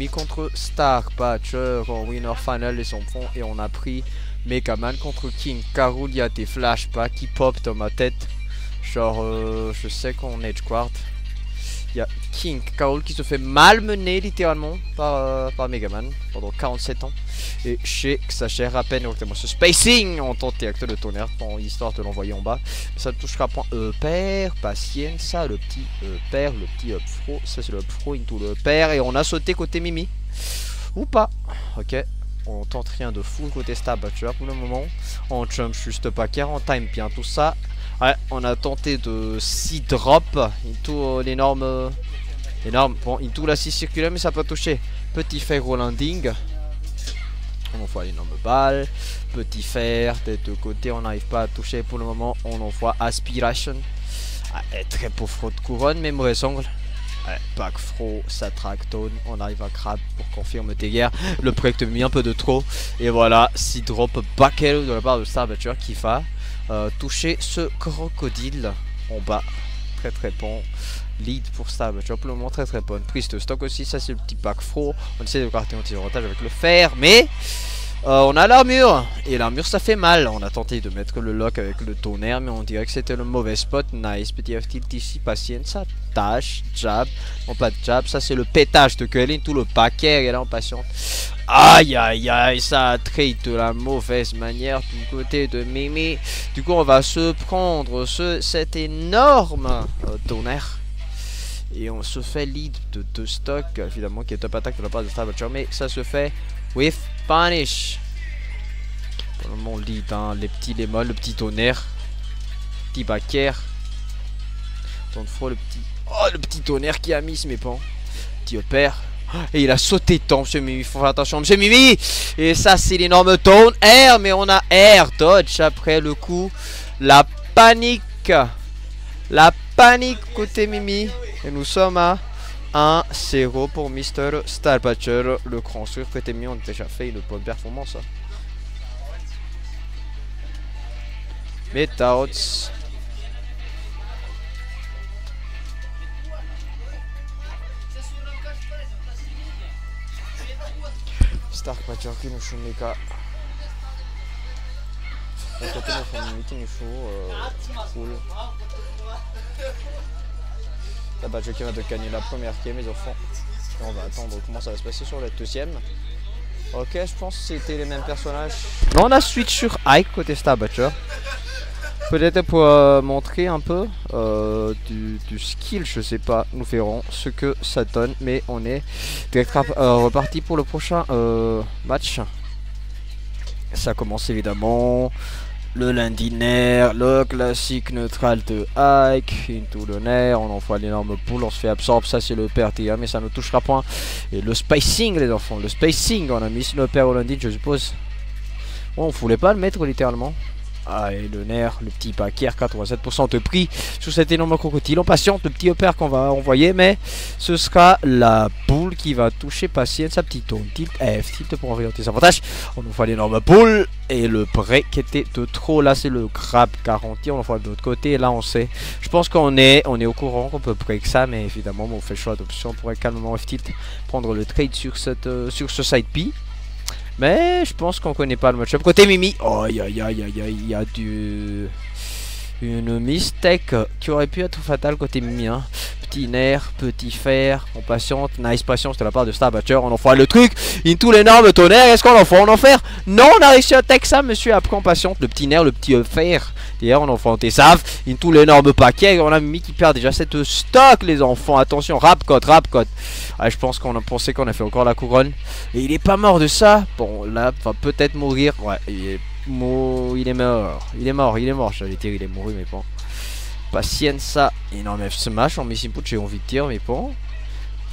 Mimi contre Star Patcher en winner final les enfants. Et on a pris Megaman contre King Carol. Il y a des flashbacks qui pop dans ma tête. Genre, je sais qu'on est Edgeguard. Il y a King Carol qui se fait malmener littéralement par Megaman pendant 47 ans. Et je sais que ça gère à peine exactement ce spacing en tenté acte de tonnerre pour histoire de l'envoyer en bas. Mais ça touchera point père, patience, ça le petit père, le petit up throw. Ça c'est le up throw into le père. Et on a sauté côté Mimi. Ou pas. Ok. On tente rien de fou côté Star Patcher pour le moment. On jump juste pas car on time bien tout ça. Ouais, on a tenté de 6 drop into l'énorme. Bon, into la 6 circulaire, mais ça n'a pas touché. Petit fer au landing. On envoie l'énorme balle. Petit fer des deux côtés, on n'arrive pas à toucher pour le moment. On envoie aspiration. Ouais, très pauvre de couronne, mais mauvais angle. Ouais, back throw, ça track tone, on arrive à grab pour confirmer tes guerres. Le project mis un peu de trop. Et voilà, 6 drop back de la part de Star Patcher qui va toucher ce crocodile en bas. Très bon. Lead pour Star Patcher pour le moment très bonne. Prise de stock aussi, ça c'est le petit back throw. On essaie de garder un petit avantage avec le fer, mais on a l'armure. Et l'armure ça fait mal. On a tenté de mettre le lock avec le tonnerre, mais on dirait que c'était le mauvais spot. Nice, petit F-tilt ici, patience, ça tâche, jab. Non pas de jab, ça c'est le pétage de Kelly, tout le paquet, et là on patiente. Aïe aïe aïe, ça a trade de la mauvaise manière du côté de Mimi. Du coup on va se prendre cet énorme tonnerre. Et on se fait lead de 2 stocks, évidemment qui est top attack de la part de Star Patcher, mais ça se fait with punish. Pour le moment on lead, hein, les petits lémons, le petit tonnerre, petit backer. Donc faut le petit tonnerre qui a mis mes pans. Petit opère. Et il a sauté tant, monsieur Mimi. Il faut faire attention, monsieur Mimi. Et ça, c'est l'énorme tone air. Mais on a air dodge après le coup. La panique. La panique côté Mimi. Et nous sommes à 1-0 pour Mr. Star Patcher. Le grand sûr côté Mimi, on a déjà fait une bonne performance. Metouts. Star Patcher qui nous joue méga. On continue à faire une meeting full. La Patcher qui va de gagner la première game, les enfants. Et on va attendre comment ça va se passer sur la deuxième. Ok, je pense que c'était les mêmes personnages. Non, on a switch sur Ike côté Star Patcher. Peut-être pour montrer un peu du skill, je sais pas, nous verrons ce que ça donne, mais on est direct reparti pour le prochain match. Ça commence évidemment le landinaire, le classique neutral de Ike, into le nerf, on envoie l'énorme boule, on se fait absorber, ça c'est le PRTA, mais ça ne touchera point. Et le spacing les enfants, le spacing, on a mis le père au landing je suppose. Bon, on voulait pas le mettre littéralement. Ah, et le nerf, le petit paquet, 87% de prix sur cet énorme crocodile. On patiente le petit upper qu'on va envoyer, mais ce sera la boule qui va toucher patience, sa petite tone tilt, F tilt pour orienter ses avantages. On envoie l'énorme boule et le break était de trop. Là, c'est le grab garanti. On envoie de l'autre côté. Et là, on sait. Je pense qu'on est au courant qu'on peut break ça, mais évidemment, on fait le choix d'option. On pourrait calmement F tilt prendre le trade sur ce side B. Mais je pense qu'on connaît pas le match-up. Côté Mimi, oh aïe aïe aïe aïe aïe, il y a une mistake qui aurait pu être fatale côté Mimi. Hein. Petit nerf, petit fer, on patiente, nice patience de la part de Star Patcher. On envoie le truc, into l'énorme tonnerre. Est-ce qu'on envoie? On en fait? Non, on a réussi à tech ça, monsieur. Après, on patiente le petit nerf, le petit fer. D'ailleurs, on envoie un Tessave, into l'énorme paquet. On a Mimi qui perd déjà cette stock, les enfants. Attention, rap code. Ah, je pense qu'on a pensé qu'on a fait encore la couronne. Et il est pas mort de ça. Bon, là, va peut-être mourir. Ouais, il est mort. J'allais dire, il est mort, mais bon. Patience, ça. Énorme F smash en missing put, j'ai envie de dire, mais bon.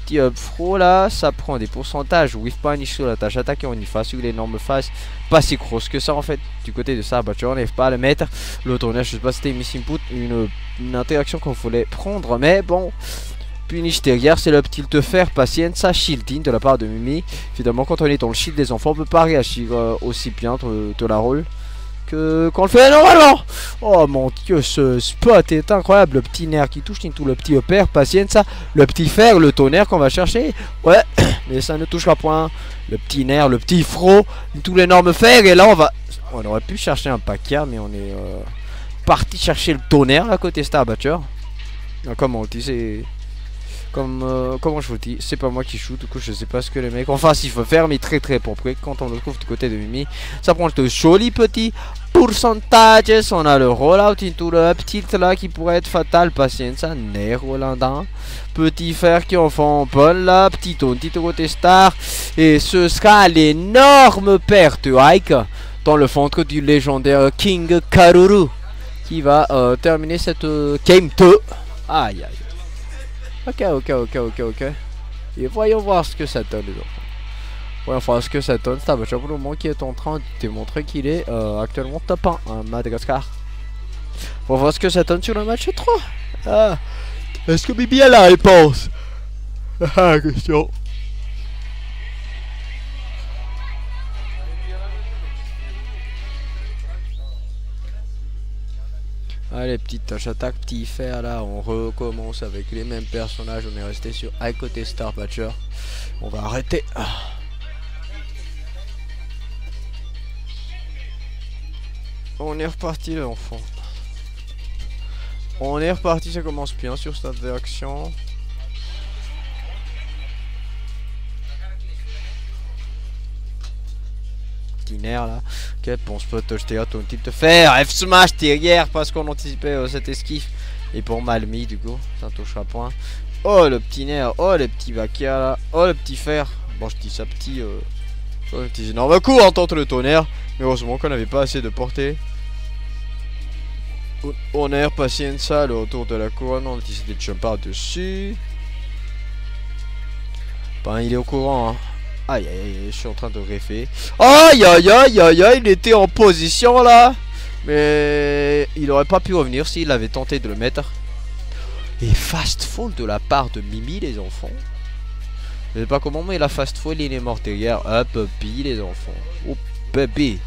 Petit up throw là, ça prend des pourcentages. With punish sur la tâche attaque et on y face sur l'énorme face. Pas si grosse que ça en fait. Du côté de ça, on n'arrive pas à le mettre. Le tournage, je sais pas si c'était missing put, une interaction qu'on voulait prendre, mais bon. Punish derrière, c'est le petit te faire patience, ça shielding de la part de Mimi. Évidemment, quand on est dans le shield des enfants, on peut pas réagir aussi bien de la roll qu'on le fait normalement. Oh mon dieu, ce spot est incroyable. Le petit nerf qui touche tout, le petit upper, patience, le petit fer, le tonnerre qu'on va chercher. Ouais, mais ça ne touchera point. Le petit nerf, le petit fro, tout l'énorme fer. Et là on aurait pu chercher un paquet, mais on est parti chercher le tonnerre là côté Starbatcher. Comment on dit, c'est... comment je vous dis, c'est pas moi qui shoot, du coup je sais pas ce que les mecs enfin s'il faut faire, mais très propre. Quand on le trouve du côté de Mimi, ça prend le joli petit pourcentage. On a le rollout into le up tilt là qui pourrait être fatal, patience, nerf Rolandin, petit fer qui en font bon là, petit côté star, et ce sera l'énorme perte Ike dans le ventre du légendaire King Karuru qui va terminer cette game 2. Aïe aïe. Ok. Et voyons voir ce que ça donne les enfants. Voyons voir ce que ça donne. Starbatcher pour le moment qui est en train de démontrer qu'il est actuellement top 1 à Madagascar. On va voir ce que ça donne sur le match 3. Ah. Est-ce que Bibi a la réponse? Ah, question. Allez, petite tâche attaque, petit fer là, on recommence avec les mêmes personnages. On est resté sur à côté Starbatcher. On va arrêter. On est reparti l'enfant. On est reparti, ça commence bien sur cette réaction. Là. Ok, bon spot jeter à ton type de fer. F smash derrière parce qu'on anticipait cette esquive. Et pour mal mis du coup, ça ne touchera point. Oh le petit nerf, oh les petits vaquias là, oh le petit fer. Bon je dis ça petit, les petits énormes coups en tente le tonnerre. Mais heureusement qu'on n'avait pas assez de portée. On est patience le retour de la couronne, on décide de jump par dessus. Ben il est au courant hein. Aïe aïe aïe, je suis en train de refaire. Aïe aïe aïe aïe aïe, il était en position là. Mais il aurait pas pu revenir s'il avait tenté de le mettre. Et fast fall de la part de Mimi les enfants. Je sais pas comment mais la fast fall il est mort derrière. Hop puppy les enfants. Oh bébé.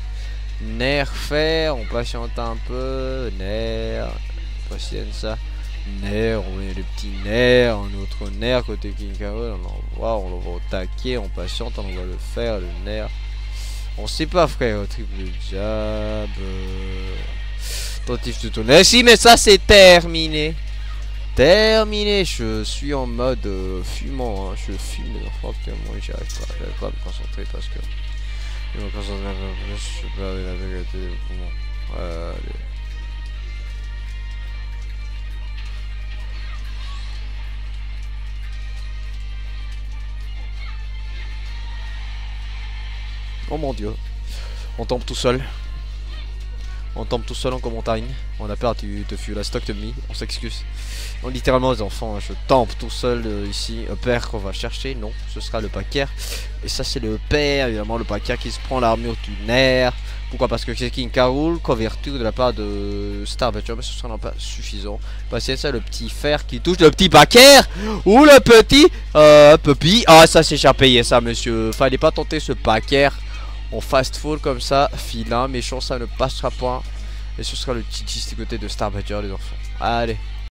Nerf fer, on patiente un peu. Nerf. Patience ça. Nerf, on met le petit nerf, un autre nerf côté King Karul, on va au taquet, on patiente, on va le faire, le nerf. On sait pas frère, triple jab. Tentative de tonnerre. Si mais ça c'est terminé. Terminé, je suis en mode fumant, hein. Je fume les enfants actuellement et j'arrive pas à me concentrer parce que je me concentre un peu plus, je suis pas avec la vérité des poumons. Allez. Oh mon dieu, on tombe tout seul. On tombe tout seul en montagne. On a perdu de fuel la stock de me. On s'excuse. On littéralement les enfants, hein, je tombe tout seul ici. Père qu'on va chercher, non, ce sera le paquet. Et ça c'est le père, évidemment le paquet qui se prend l'armure du nerf. Pourquoi? Parce que c'est King Karul, couverture de la part de Starbatcher, mais ce sera pas suffisant. Parce que c'est ça le petit fer qui touche le petit paquet. Ou le petit puppy. Ah ça c'est cher payé ça monsieur. Fallait pas tenter ce paquet. On fast fall comme ça, filin, méchant, ça ne passera pas. Et ce sera le petit du côté de Starbatcher les enfants. Allez.